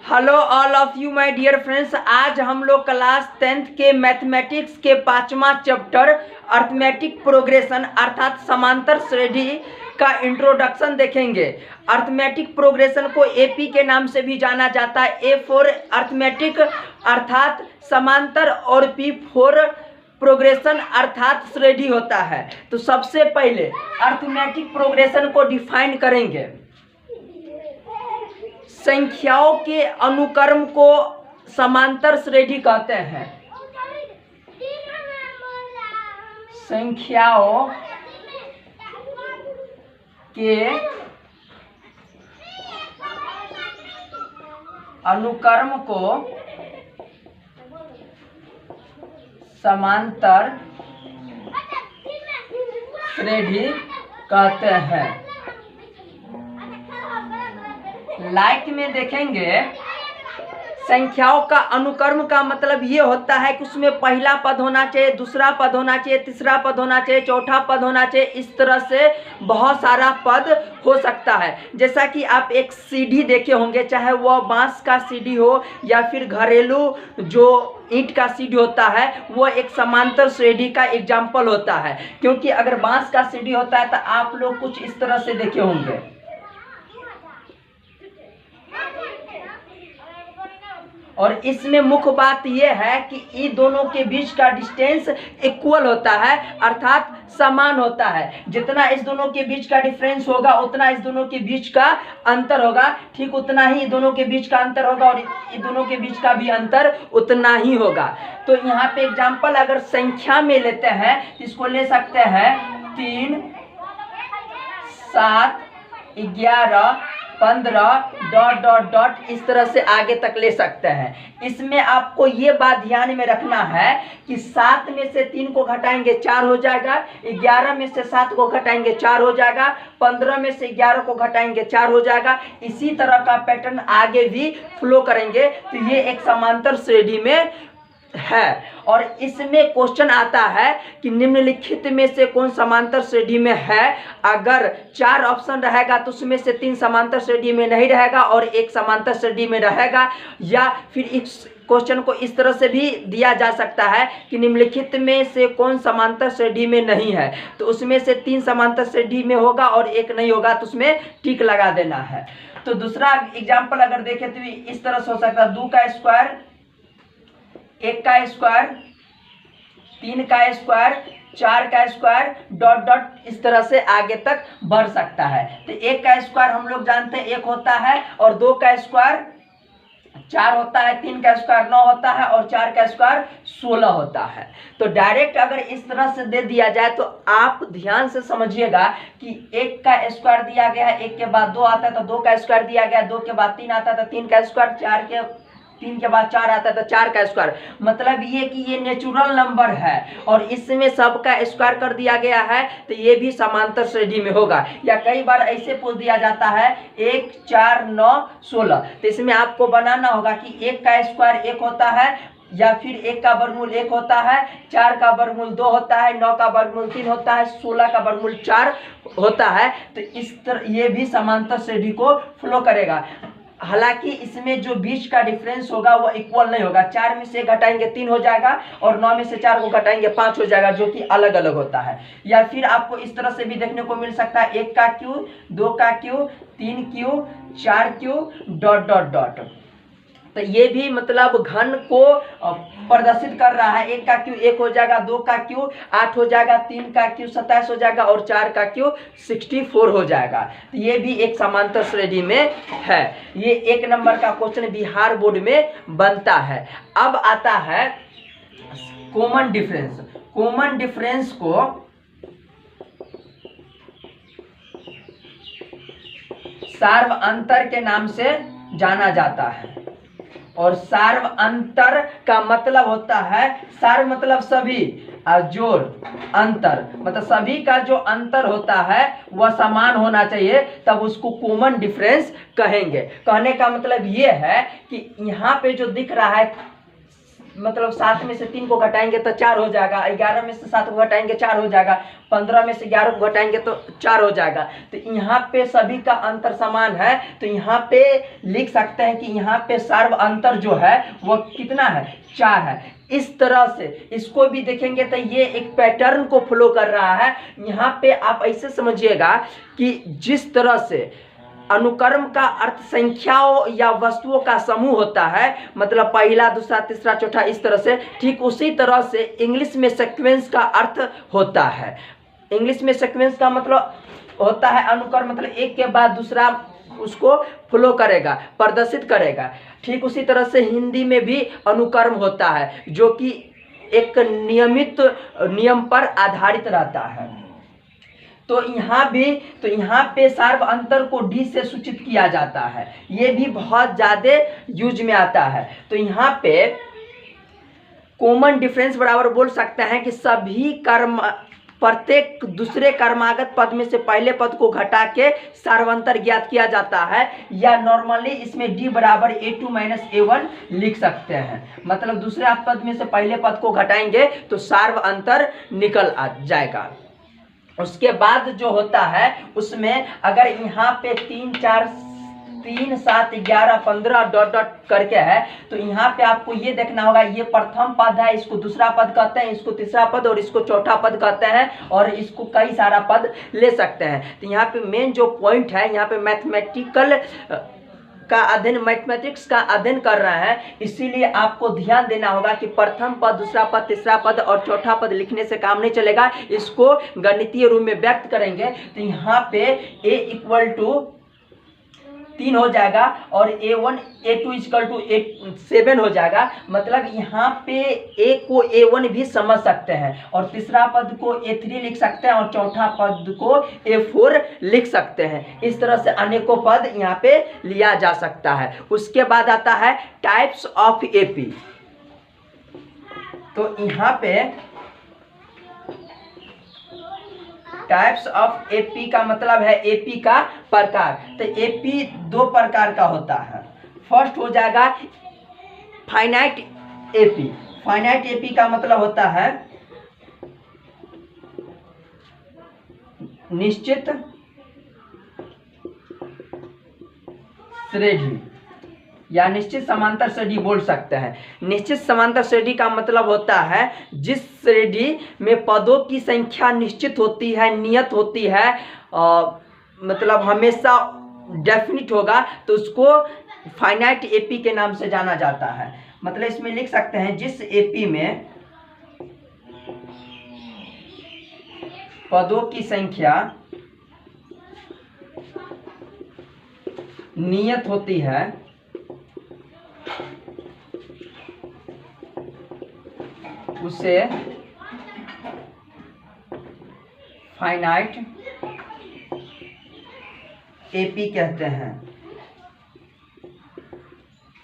Hello all of you my dear friends. आज हम लोग क्लास 10th के मैथमेटिक्स के 5वां चैप्टर अर्थमेटिक प्रोग्रेशन अर्थात समांतर श्रेणी का इंट्रोडक्शन देखेंगे। अर्थमेटिक प्रोग्रेशन को एपी के नाम से भी जाना जाता है। ए फॉर अर्थमेटिक अर्थात समांतर और पी फॉर प्रोग्रेशन अर्थात श्रेणी होता है। तो सबसे पहले अर्थमेटिक प्रोग्रेशन को डिफाइन करेंगे। संख्याओं के अनुक्रम को समांतर श्रेणी कहते हैं। संख्याओं के अनुक्रम को समांतर श्रेणी कहते हैं। लाइक में देखेंगे, संख्याओं का अनुक्रम का मतलब ये होता है कि उसमें पहला पद होना चाहिए, दूसरा पद होना चाहिए, तीसरा पद होना चाहिए, चौथा पद होना चाहिए। इस तरह से बहुत सारा पद हो सकता है। जैसा कि आप एक सीढ़ी देखे होंगे, चाहे वह बांस का सीढ़ी हो या फिर घरेलू जो ईंट का सीढ़ी होता है, वो एक समांतर श्रेणी का एग्जाम्पल होता है। क्योंकि अगर बांस का सीढ़ी होता है तो आप लोग कुछ इस तरह से देखे होंगे। और इसमें मुख्य बात यह है कि इन दोनों के बीच का डिस्टेंस इक्वल होता है अर्थात समान होता है। जितना इस दोनों के बीच का डिफरेंस होगा उतना इस दोनों के बीच का अंतर होगा, ठीक उतना ही इन दोनों के बीच का अंतर होगा और इन दोनों के बीच का भी अंतर उतना ही होगा। तो यहाँ पे एग्जाम्पल अगर संख्या में लेते हैं, इसको ले सकते हैं 3, 7, 11, 15 ... इस तरह से आगे तक ले सकते हैं। इसमें आपको ये बात ध्यान में रखना है कि 7 में से 3 को घटाएंगे 4 हो जाएगा, 11 में से 7 को घटाएंगे 4 हो जाएगा, 15 में से 11 को घटाएंगे 4 हो जाएगा। इसी तरह का पैटर्न आगे भी फ्लो करेंगे। तो ये एक समांतर श्रेणी में है। और इसमें क्वेश्चन आता है कि निम्नलिखित में से कौन समांतर श्रेणी में है। अगर 4 ऑप्शन रहेगा तो उसमें से 3 समांतर श्रेणी में नहीं रहेगा और 1 समांतर श्रेणी में रहेगा। या फिर इस क्वेश्चन को इस तरह से भी दिया जा सकता है कि निम्नलिखित में से कौन समांतर श्रेणी में नहीं है, तो उसमें से 3 समांतर श्रेणी में होगा और 1 नहीं होगा, तो उसमें टिक लगा देना है। तो दूसरा एग्जाम्पल अगर देखें तो इस तरह से हो सकता है 2 का स्क्वायर, 1 का स्क्वायर, 3 का स्क्वायर, 4 का स्क्वायर ... इस तरह से आगे तक बढ़ सकता है। तो 1 का स्क्वायर हम लोग जानते हैं 1 होता है और 2 का स्क्वायर 4 होता है, 3 का स्क्वायर 9 होता है और 4 का स्क्वायर 16 होता है। तो डायरेक्ट अगर इस तरह से दे दिया जाए तो आप ध्यान से समझिएगा कि 1 का स्क्वायर दिया गया है, 1 के बाद 2 आता है तो 2 का स्क्वायर दिया गया है, 2 के बाद 3 आता है तो 3 का स्क्वायर, 3 के बाद 4 आता है तो 4 का स्क्वायर। मतलब ये कि ये नेचुरल नंबर है और इसमें सब का स्क्वायर कर दिया गया है, तो ये भी समांतर श्रेणी में होगा। या कई बार ऐसे पूछ दिया जाता है 1, 4, 9, 16, तो इसमें आपको बनाना होगा कि 1 का स्क्वायर 1 होता है या फिर 1 का वर्गमूल 1 होता है, 4 का वर्गमूल 2 होता है, 9 का वर्गमूल 3 होता है, 16 का वर्गमूल 4 होता है। तो इस तरह ये भी समांतर श्रेणी को फ्लो करेगा। हालांकि इसमें जो बीच का डिफरेंस होगा वो इक्वल नहीं होगा। 4 में से घटाएंगे 3 हो जाएगा और 9 में से 4 को घटाएंगे 5 हो जाएगा, जो कि अलग अलग होता है। या फिर आपको इस तरह से भी देखने को मिल सकता है 1 का क्यूब, 2 का क्यूब, 3 क्यूब, 4 क्यूब ... तो ये भी मतलब घन को प्रदर्शित कर रहा है। 1 का क्यूब 1 हो जाएगा, 2 का क्यूब 8 हो जाएगा, 3 का क्यूब 27 हो जाएगा और 4 का क्यूब 64 हो जाएगा। तो ये भी एक समांतर श्रेणी में है। ये 1 नंबर का क्वेश्चन बिहार बोर्ड में बनता है। अब आता है कॉमन डिफरेंस। कॉमन डिफरेंस को सार्व अंतर के नाम से जाना जाता है। और सार्व अंतर का मतलब होता है, सार्व मतलब सभी और जोड़ अंतर मतलब सभी का जो अंतर होता है वह समान होना चाहिए, तब उसको कॉमन डिफरेंस कहेंगे। कहने का मतलब ये है कि यहाँ पे जो दिख रहा है मतलब 7 में से 3 को घटाएंगे तो 4 हो जाएगा, 11 में से 7 को घटाएंगे 4 हो जाएगा, 15 में से 11 को घटाएंगे तो 4 हो जाएगा। तो यहाँ पे सभी का अंतर समान है, तो यहाँ पे लिख सकते हैं कि यहाँ पे सर्व अंतर जो है वो कितना है, 4 है। इस तरह से इसको भी देखेंगे तो ये एक पैटर्न को फॉलो कर रहा है। यहाँ पे आप ऐसे समझिएगा कि जिस तरह से अनुक्रम का अर्थ संख्याओं या वस्तुओं का समूह होता है, मतलब पहला, दूसरा, तीसरा, चौथा, इस तरह से, ठीक उसी तरह से इंग्लिश में सीक्वेंस का अर्थ होता है। इंग्लिश में सीक्वेंस का मतलब होता है अनुक्रम, मतलब एक के बाद दूसरा उसको फॉलो करेगा, प्रदर्शित करेगा। ठीक उसी तरह से हिंदी में भी अनुक्रम होता है जो कि एक नियमित नियम पर आधारित रहता है। तो यहाँ पे सार्व अंतर को डी से सूचित किया जाता है, ये भी बहुत ज़्यादा यूज में आता है। तो यहाँ पे कॉमन डिफरेंस बराबर बोल सकते हैं कि सभी कर्म प्रत्येक दूसरे कर्मागत पद में से पहले पद को घटा के सार्वंतर ज्ञात किया जाता है, या नॉर्मली इसमें d बराबर a2 माइनस a1 लिख सकते हैं। मतलब दूसरे पद में से पहले पद को घटाएंगे तो सार्व अंतर निकल आ जाएगा। उसके बाद जो होता है उसमें अगर यहाँ पे 3, 4, 3, 7, 11, 15 डॉट डॉट करके है, तो यहाँ पे आपको ये देखना होगा, ये प्रथम पद है, इसको दूसरा पद कहते हैं, इसको तीसरा पद और इसको चौथा पद कहते हैं, और इसको कई सारा पद ले सकते हैं। तो यहाँ पे मेन जो पॉइंट है, यहाँ पे मैथमेटिकल का अध्ययन, मैथमेटिक्स का अध्ययन कर रहे हैं, इसीलिए आपको ध्यान देना होगा कि प्रथम पद, दूसरा पद, तीसरा पद और चौथा पद लिखने से काम नहीं चलेगा, इसको गणितीय रूप में व्यक्त करेंगे। तो यहाँ पे a इक्वल टू 3 हो जाएगा और a1 a2 इक्वल टू 7 हो जाएगा। मतलब यहाँ पे a को a1 भी समझ सकते हैं, और तीसरा पद को a3 लिख सकते हैं, और चौथा पद को a4 लिख सकते हैं। इस तरह से अनेकों पद यहाँ पे लिया जा सकता है। उसके बाद आता है टाइप्स ऑफ एपी। तो यहाँ पे टाइप्स ऑफ एपी का मतलब है एपी का प्रकार। तो एपी 2 प्रकार का होता है। फर्स्ट हो जाएगा फाइनाइट एपी। फाइनाइट एपी का मतलब होता है निश्चित श्रेणी या निश्चित समांतर श्रेणी बोल सकते हैं। निश्चित समांतर श्रेणी का मतलब होता है जिस श्रेणी में पदों की संख्या निश्चित होती है, नियत होती है, मतलब हमेशा डेफिनिट होगा, तो उसको फाइनाइट एपी के नाम से जाना जाता है। मतलब इसमें लिख सकते हैं जिस एपी में पदों की संख्या नियत होती है, उसे फाइनाइट एपी कहते हैं।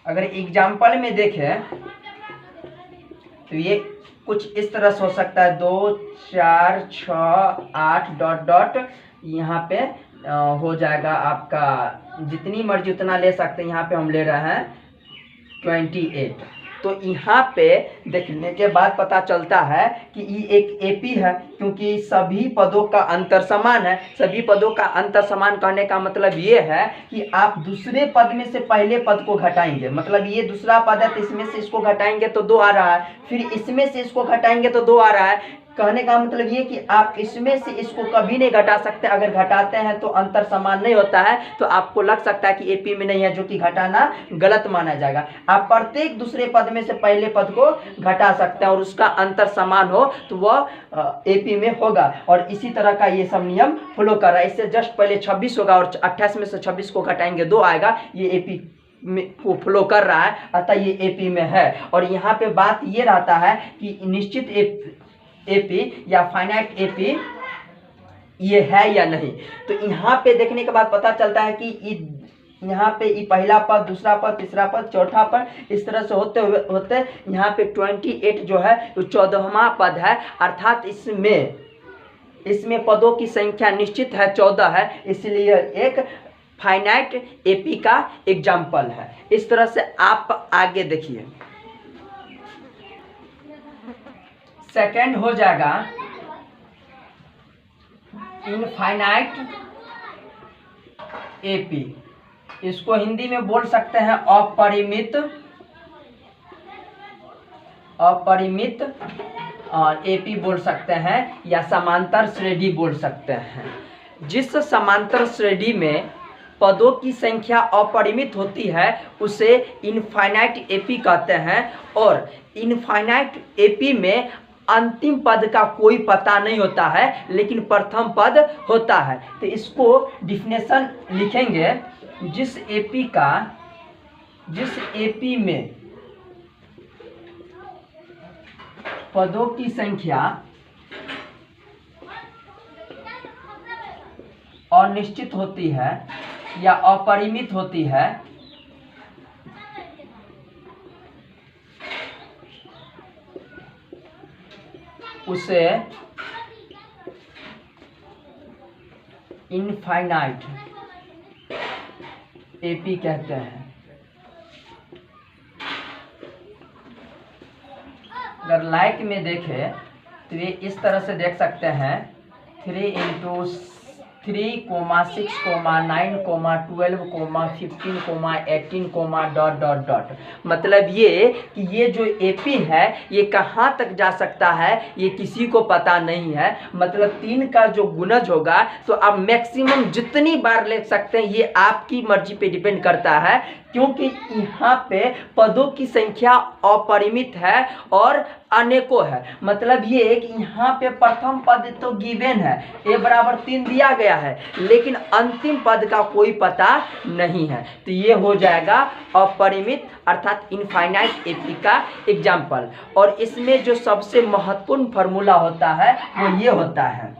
अगर एग्जाम्पल में देखें तो ये कुछ इस तरह से हो सकता है, 2, 4, 6, 8 डॉट डॉट, यहाँ पे हो जाएगा आपका, जितनी मर्जी उतना ले सकते हैं। यहाँ पे हम ले रहे हैं 28। तो यहाँ पे देखने के बाद पता चलता है कि ये एक एपी है, क्योंकि सभी पदों का अंतर समान है। सभी पदों का अंतर समान कहने का मतलब ये है कि आप दूसरे पद में से पहले पद को घटाएंगे। मतलब ये दूसरा पद है तो इसमें से इसको घटाएंगे तो 2 आ रहा है, फिर इसमें से इसको घटाएंगे तो 2 आ रहा है। कहने का मतलब ये कि आप इसमें से इसको कभी नहीं घटा सकते। अगर घटाते हैं तो अंतर समान नहीं होता है, तो आपको लग सकता है कि एपी में नहीं है, जो कि घटाना गलत माना जाएगा। आप प्रत्येक दूसरे पद में से पहले पद को घटा सकते हैं और उसका अंतर समान हो तो वह एपी में होगा। और इसी तरह का ये सब नियम फॉलो कर रहा है। इससे जस्ट पहले 26 होगा और 28 में से 26 को घटाएंगे 2 आएगा। ये एपी को फॉलो कर रहा है, अतः ये एपी में है। और यहाँ पे बात ये रहता है कि निश्चित एपी या फाइनाइट एपी ये है या नहीं। तो यहाँ पे देखने के बाद पता चलता है कि यहाँ पे ये पहला पद, दूसरा पद, तीसरा पद, चौथा पद, इस तरह से होते यहाँ पे 28 जो है तो 14वां पद है। अर्थात इसमें पदों की संख्या निश्चित है, 14 है, इसलिए एक फाइनाइट एपी का एग्जाम्पल है। इस तरह से आप आगे देखिए। सेकंड हो जाएगा इनफाइनाइट एपी। इसको हिंदी में बोल सकते हैं अपरिमित एपी बोल सकते हैं, या समांतर श्रेणी बोल सकते हैं। जिस समांतर श्रेणी में पदों की संख्या अपरिमित होती है उसे इनफाइनाइट एपी कहते हैं, और इनफाइनाइट एपी में अंतिम पद का कोई पता नहीं होता है, लेकिन प्रथम पद होता है। तो इसको डिफिनेशन लिखेंगे, जिस एपी में पदों की संख्या अनिश्चित होती है या अपरिमित होती है, उसे इनफाइनाइट एपी कहते हैं। अगर लाइक में देखें तो ये इस तरह से देख सकते हैं 3 × 3, 6, 9, 12, 15, 18, ... मतलब ये कि ये जो एपी है ये कहाँ तक जा सकता है ये किसी को पता नहीं है। मतलब 3 का जो गुणज होगा तो आप मैक्सिमम जितनी बार ले सकते हैं, ये आपकी मर्जी पे डिपेंड करता है, क्योंकि यहाँ पे पदों की संख्या अपरिमित है और अनेकों है। मतलब ये कि यहाँ पे प्रथम पद तो गिवन है, a बराबर 3 दिया गया है, लेकिन अंतिम पद का कोई पता नहीं है। तो ये हो जाएगा अपरिमित अर्थात इनफाइनाइट एपी का एग्जाम्पल। और इसमें जो सबसे महत्वपूर्ण फार्मूला होता है वो ये होता है,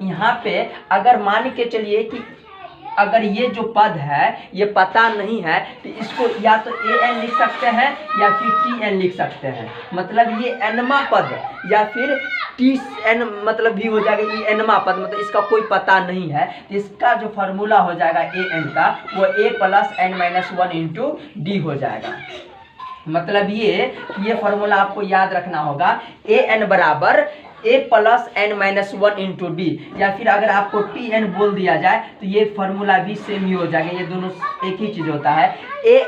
यहाँ पे अगर मान के चलिए कि अगर ये जो पद है ये पता नहीं है तो इसको या तो an लिख सकते हैं या फिर tn लिख सकते हैं। मतलब ये nवा पद या फिर tn मतलब भी हो जाएगा, ये nवा पद मतलब इसका कोई पता नहीं है। तो इसका जो फार्मूला हो जाएगा an का वो a + n - 1 × d हो जाएगा। मतलब ये फार्मूला आपको याद रखना होगा, an बराबर a + n - 1 × d, या फिर अगर आपको tn बोल दिया जाए तो ये फार्मूला भी सेम ही हो जाएगा। ये दोनों एक ही चीज होता है।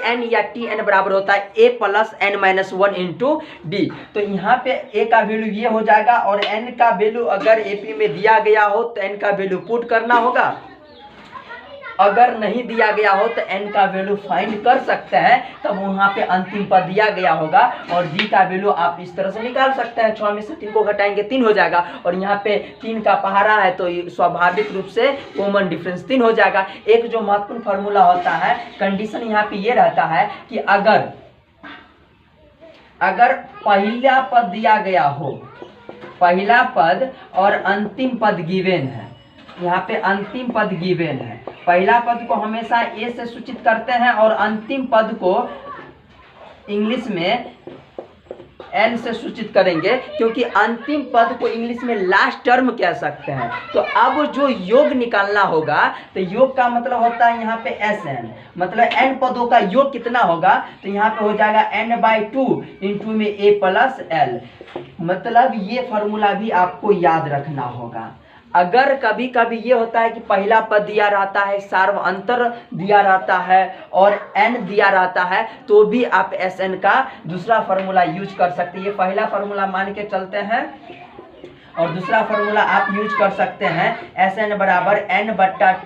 an या tn बराबर होता है a + n - 1 × d। तो यहाँ पे a का वैल्यू ये हो जाएगा, और n का वैल्यू अगर एपी में दिया गया हो तो n का वैल्यू पुट करना होगा, अगर नहीं दिया गया हो तो n का वैल्यू फाइंड कर सकते हैं, तब वहाँ पे अंतिम पद दिया गया होगा। और d का वैल्यू आप इस तरह से निकाल सकते हैं, 6 में से 3 को घटाएंगे 3 हो जाएगा, और यहाँ पे 3 का पहाड़ा है तो स्वाभाविक रूप से कॉमन डिफरेंस 3 हो जाएगा। एक जो महत्वपूर्ण फार्मूला होता है, कंडीशन यहाँ पे ये रहता है कि अगर पहला पद दिया गया हो, पहला पद और अंतिम पद गिवन है, यहाँ पे अंतिम पद गिवन है, पहला पद को हमेशा a से सूचित करते हैं और अंतिम पद को इंग्लिश में n से सूचित करेंगे, क्योंकि अंतिम पद को इंग्लिश में लास्ट टर्म कह सकते हैं। तो अब जो योग निकालना होगा, तो योग का मतलब होता है यहाँ पे Sn, मतलब n पदों का योग कितना होगा, तो यहाँ पे हो जाएगा n/2 × में a + l। मतलब ये फार्मूला भी आपको याद रखना होगा। अगर कभी कभी ये होता है कि पहला पद दिया रहता है, सार्व अंतर दिया रहता है और n दिया रहता है, तो भी आप Sn का दूसरा फार्मूला यूज कर सकते हैं। ये पहला फार्मूला मान के चलते हैं, और दूसरा फार्मूला आप यूज कर सकते हैं Sn बराबर n/2 ×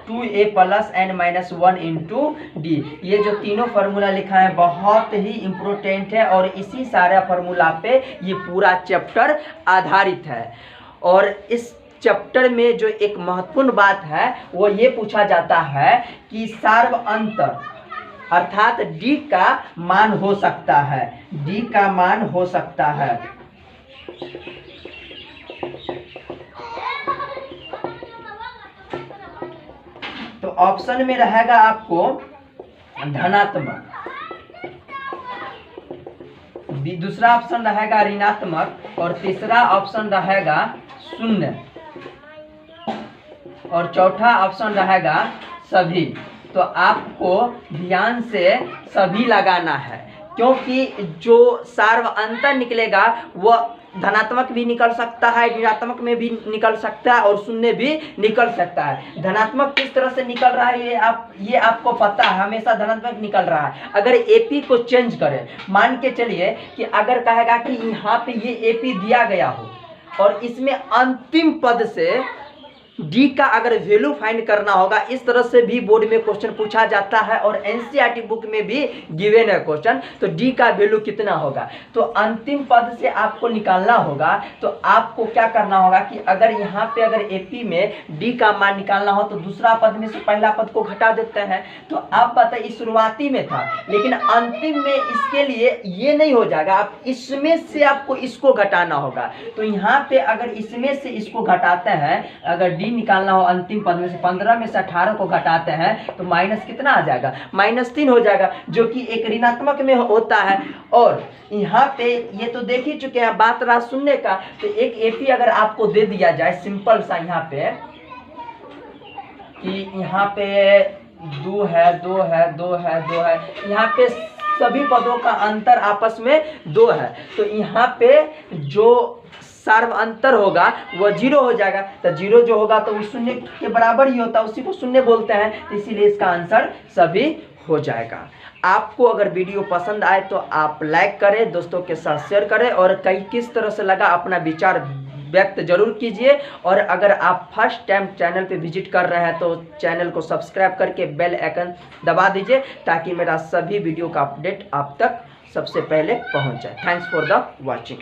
2a + n - 1 × d। ये जो तीनों फार्मूला लिखा है बहुत ही इम्पोर्टेंट है, और इसी सारे फार्मूला पे ये पूरा चैप्टर आधारित है। और इस चैप्टर में जो एक महत्वपूर्ण बात है वो ये पूछा जाता है कि सार्व अंतर अर्थात d का मान हो सकता है, d का मान हो सकता है। तो ऑप्शन में रहेगा आपको धनात्मक, दूसरा ऑप्शन रहेगा ऋणात्मक, और तीसरा ऑप्शन रहेगा 0, और चौथा ऑप्शन रहेगा सभी। तो आपको ध्यान से सभी लगाना है, क्योंकि जो सार्वअंतर निकलेगा वह धनात्मक भी निकल सकता है, ऋणात्मक में भी निकल सकता है और शून्य भी निकल सकता है। धनात्मक किस तरह से निकल रहा है ये आपको पता है, हमेशा धनात्मक निकल रहा है। अगर एपी को चेंज करें, मान के चलिए कि अगर कहेगा कि यहाँ पे ये एपी दिया गया हो और इसमें अंतिम पद से डी का अगर वैल्यू फाइंड करना होगा, इस तरह से भी बोर्ड में क्वेश्चन पूछा जाता है और एनसीईआरटी बुक में भी गिवन है क्वेश्चन। तो डी का वैल्यू कितना होगा, तो अंतिम पद से आपको निकालना होगा। तो आपको क्या करना होगा कि अगर यहाँ पे अगर एपी में डी का मान निकालना हो तो दूसरा पद में से पहला पद को घटा देते हैं। तो आप बताइए शुरुआती में था, लेकिन अंतिम में इसके लिए ये नहीं हो जाएगा, आप इसमें से आपको इसको घटाना होगा। तो यहाँ पे अगर इसमें से इसको घटाते हैं, अगर डी निकालना हो अंतिम पद में से 15 में से 18 को घटाते हैं तो माइनस कितना आ जाएगा, -3 हो जाएगा, जो कि एक ऋणात्मक में होता है। और यहाँ पे ये तो देख ही चुके हैं, बात रहा शून्य का। तो एक एपी अगर आपको दे दिया जाए सिंपल सा, यहाँ पे कि यहाँ पे 2 है 2 है 2 है 2 है, यहाँ पे सभी पदों का अंतर आपस में 2 है। तो यहाँ पे जो सार्वअंतर होगा वह 0 हो जाएगा। तो 0 जो होगा तो वो शून्य के बराबर ही होता है, उसी को शून्य बोलते हैं। तो इसीलिए इसका आंसर सभी हो जाएगा। आपको अगर वीडियो पसंद आए तो आप लाइक करें, दोस्तों के साथ शेयर करें और कहीं किस तरह से लगा अपना विचार व्यक्त जरूर कीजिए। और अगर आप फर्स्ट टाइम चैनल पे विजिट कर रहे हैं तो चैनल को सब्सक्राइब करके बेल आइकन दबा दीजिए, ताकि मेरा सभी वीडियो का अपडेट आप तक सबसे पहले पहुंच जाए। Thanks for the watching.